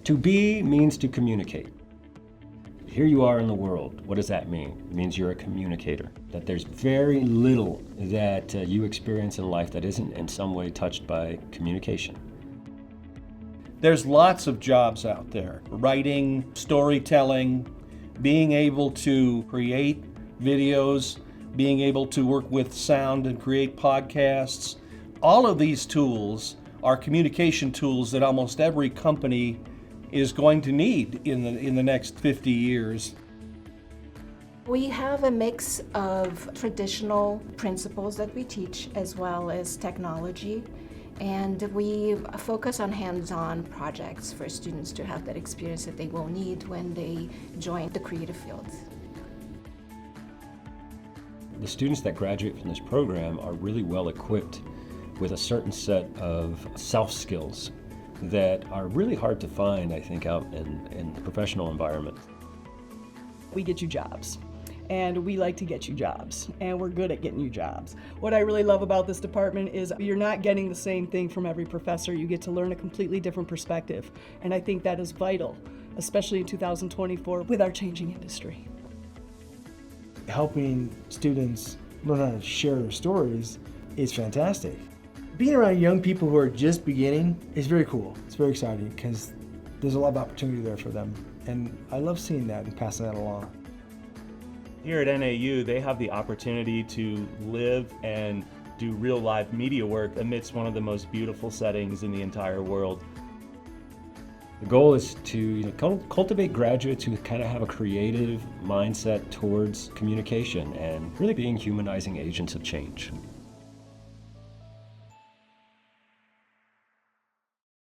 To be means to communicate. Here you are in the world. What does that mean? It means you're a communicator, that there's very little that you experience in life that isn't in some way touched by communication. There's lots of jobs out there. Writing, storytelling, being able to create videos, being able to work with sound and create podcasts. All of these tools are communication tools that almost every company is going to need in the next 50 years. We have a mix of traditional principles that we teach as well as technology, and we focus on hands-on projects for students to have that experience that they will need when they join the creative fields. The students that graduate from this program are really well equipped with a certain set of self skills that are really hard to find, I think, out in the professional environment. We get you jobs, and we like to get you jobs, and we're good at getting you jobs. What I really love about this department is you're not getting the same thing from every professor. You get to learn a completely different perspective, and I think that is vital, especially in 2024 with our changing industry. Helping students learn how to share their stories is fantastic. Being around young people who are just beginning is very cool. It's very exciting because there's a lot of opportunity there for them. And I love seeing that and passing that along. Here at NAU, they have the opportunity to live and do real live media work amidst one of the most beautiful settings in the entire world. The goal is to cultivate graduates who kind of have a creative mindset towards communication and really being humanizing agents of change.